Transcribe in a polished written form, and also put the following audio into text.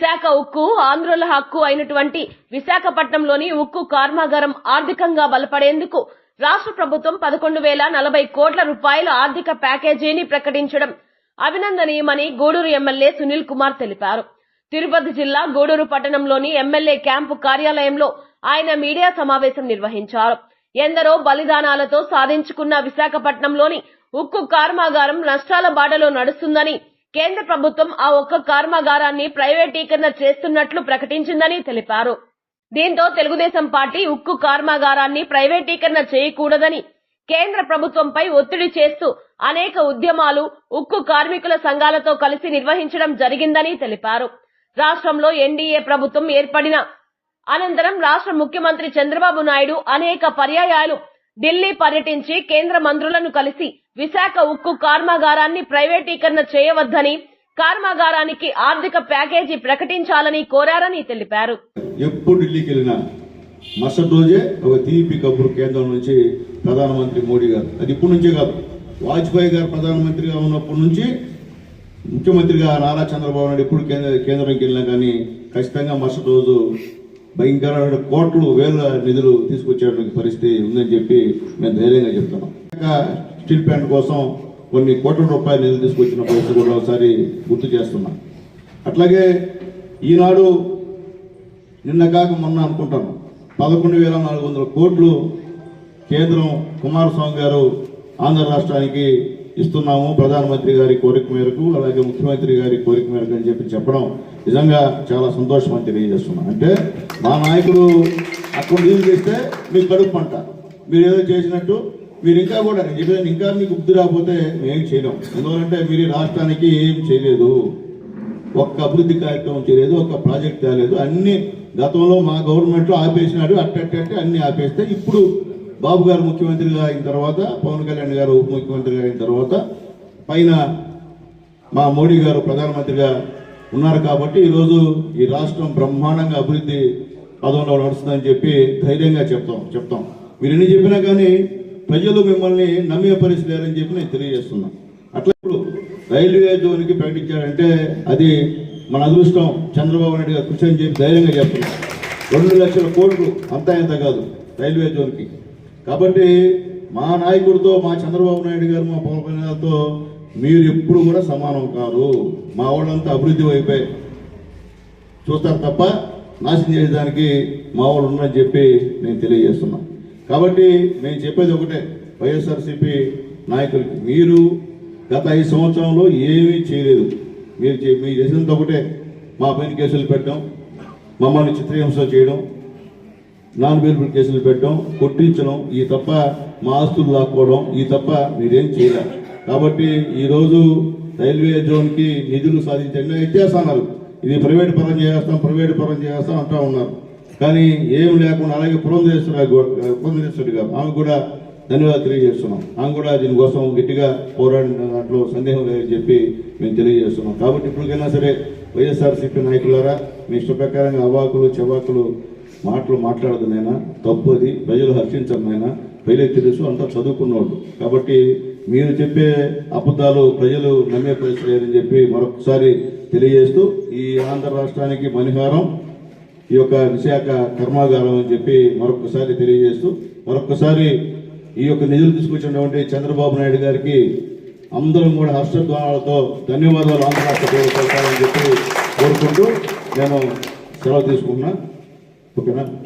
విశాఖ ఉక్కు ఆంధ్రుల హక్కు అయినటువంటి విశాఖపట్నంలోని ఉక్కు కర్మాగారం ఆర్థికంగా బలపడేందుకు రాష్ట్ర ప్రభుత్వం 11,040 కోట్ల రూపాయల ఆర్థిక ప్యాకేజీని ప్రకటించడం అభినందనీయమని గూడూరు ఎమ్మెల్యే సునీల్ కుమార్ తెలిపారు. తిరుపతి జిల్లా గూడూరు పట్టణంలోని ఎమ్మెల్యే క్యాంపు కార్యాలయంలో ఆయన మీడియా సమావేశం నిర్వహించారు. ఎందరో బలిదానాలతో సాధించుకున్న విశాఖపట్నంలోని ఉక్కు కర్మాగారం నష్టాల బాటలో నడుస్తుందని, కేంద్ర ప్రభుత్వం ఆ ఒక్క కర్మాగారాన్ని ప్రైవేటీకరణ చేస్తున్నట్లు ప్రకటించిందని తెలిపారు. దీంతో తెలుగుదేశం పార్టీ ఉక్కు కర్మాగారాన్ని ప్రైవేటీకరణ చేయకూడదని కేంద్ర ప్రభుత్వంపై ఒత్తిడి చేస్తూ అనేక ఉద్యమాలు ఉక్కు కార్మికుల సంఘాలతో కలిసి నిర్వహించడం జరిగిందని తెలిపారు. రాష్ట్రంలో ఎన్డీఏ ప్రభుత్వం ఏర్పడిన అనంతరం రాష్ట్ర ముఖ్యమంత్రి చంద్రబాబు నాయుడు అనేక పర్యాయాలు ఢిల్లీ పర్యటించి కేంద్ర మంత్రులను కలిసి విశాఖ ఉక్కు కర్మాగారాన్ని ప్రైవేటీకరణ చేయవద్దని, కర్మాగారానికి ఆర్థిక ప్యాకేజీ ప్రకటించాలని కోరారని తెలిపారు. ఎప్పుడు ఢిల్లీకి వెళ్ళినా మరుసటి రోజే ఒక తీపి కబురు కేంద్రం నుంచి ప్రధానమంత్రి మోడీ గారు, అది ఇప్పటి నుంచే కాదు, వాజ్పేయి గారు ప్రధానమంత్రిగా ఉన్నప్పటి నుంచి ముఖ్యమంత్రిగా నారా చంద్రబాబు నాయుడు ఎప్పుడు కేంద్రంకి వెళ్ళినా కానీ ఖచ్చితంగా మరుసటి రోజు భయంకరమైన కోట్లు వేల నిధులు తీసుకొచ్చేటువంటి పరిస్థితి ఉందని చెప్పి మేము ధైర్యంగా చెప్తున్నాం. స్టీల్ ప్లాంట్ కోసం కొన్ని కోట్ల రూపాయల నిధులు తీసుకొచ్చిన పరిస్థితి కూడా ఒకసారి గుర్తు చేస్తున్నాం. అట్లాగే ఈనాడు నిన్న కాక మొన్న అనుకుంటాను 11,400 కోట్లు కేంద్రం కుమారస్వామి గారు ఆంధ్ర రాష్ట్రానికి ఇస్తున్నాము ప్రధానమంత్రి గారి కోరిక మేరకు, అలాగే ముఖ్యమంత్రి గారి కోరిక మేరకు అని చెప్పి చెప్పడం నిజంగా చాలా సంతోషం అని తెలియజేస్తున్నాం. అంటే మా నాయకుడు అక్కడ నిధులు చేస్తే మీకు కడుపు పంట, మీరు ఏదో చేసినట్టు మీరు ఇంకా కూడా నేను చెప్పేది ఇంకా మీకు బుద్ధి రాకపోతే మేమేం చేయలేం. ఎందుకంటే మీరు రాష్ట్రానికి ఏం చేయలేదు, ఒక్క అభివృద్ధి కార్యక్రమం చేయలేదు, ఒక్క ప్రాజెక్ట్ తేలేదు. అన్ని గతంలో మా గవర్నమెంట్లో ఆపేసినాడు, అట్టే అన్ని ఆపేస్తే ఇప్పుడు బాబు గారు ముఖ్యమంత్రిగా అయిన తర్వాత, పవన్ కళ్యాణ్ గారు ఉప ముఖ్యమంత్రిగా అయిన తర్వాత, పైన మా మోడీ గారు ప్రధానమంత్రిగా ఉన్నారు కాబట్టి ఈరోజు ఈ రాష్ట్రం బ్రహ్మాండంగా అభివృద్ధి పదంలో నడుస్తుందని చెప్పి ధైర్యంగా చెప్తాం. మీరు ఎన్ని చెప్పినా కానీ ప్రజలు మిమ్మల్ని నమ్మే పరిస్థితి లేరని చెప్పి నేను తెలియజేస్తున్నాను. అట్లా ఇప్పుడు రైల్వే జోన్కి ప్రకటించారంటే అది మన అదృష్టం, చంద్రబాబు నాయుడు గారు కృషి అని చెప్పి ధైర్యంగా చెప్తున్నాం. 2 లక్షల కోట్లు అంతా ఇంత కాదు రైల్వే జోన్కి. కాబట్టి మా నాయకుడితో, మా చంద్రబాబు నాయుడు గారు, మా పవన్ కళ్యాణ్ గారితో మీరు ఎప్పుడు కూడా సమానం కాదు. మా వాళ్ళంతా అభివృద్ధి వైపే చూస్తారు తప్ప నాశనం చేయడానికి మా వాళ్ళు ఉన్నారని చెప్పి నేను తెలియజేస్తున్నాను. కాబట్టి నేను చెప్పేది ఒకటే, వైఎస్ఆర్సీపీ నాయకులకి, మీరు గత 5 సంవత్సరంలో ఏమీ చేయలేదు. మీరు చేసినంత ఒకటే, మా పైన కేసులు పెట్టడం, మమ్మల్ని చిత్రహింస చేయడం, నాన్ బెయిలబుల్ కేసులు పెట్టడం, కొట్టించడం, ఈ తప్ప మా ఆస్తులు లాక్కోవడం, ఈ తప్ప మీరేం చేయలేరు. కాబట్టి ఈరోజు రైల్వే జోన్కి నిధులు సాధించండి ఇచ్చేస్తున్నారు. ఇది ప్రైవేట్ పరం చేస్తాం అంటూ ఉన్నారు. కానీ ఏం లేకుండా అలాగే పురంధరేశ్వరి గారు, ఆమె కూడా ధన్యవాదాలు తెలియజేస్తున్నాం. ఆమె కూడా దీనికోసం గట్టిగా పోరాడిన దాంట్లో సందేహం లేదని చెప్పి మేము తెలియజేస్తున్నాం. కాబట్టి ఇప్పటికైనా సరే వైఎస్ఆర్సీపీ నాయకులారా, మీ ఇష్ట ప్రకారంగా అవాకులు చెవాకులు మాటలు మాట్లాడదు నైనా, తప్పు అది, ప్రజలు హర్షించరు నైనా, ప్రజలకు తెలుసు, అంతా చదువుకున్నవాళ్ళు. కాబట్టి మీరు చెప్పే అబద్ధాలు ప్రజలు నమ్మే పరిస్థితి లేదని చెప్పి మరొకసారి తెలియజేస్తూ, ఈ ఆంధ్ర రాష్ట్రానికి మణిహారం ఈ యొక్క విశాఖ కర్మాగారం అని చెప్పి మరొకసారి తెలియజేస్తూ, మరొకసారి ఈ యొక్క నిధులు తీసుకొచ్చినటువంటి చంద్రబాబు నాయుడు గారికి అందరం కూడా హర్షధ్వానాలతో ధన్యవాదాలు ఆంధ్ర రాష్ట్ర ప్రభుత్వాలని చెప్పి కోరుకుంటూ నేను సెలవు తీసుకుంటున్నా. ఓకేనా?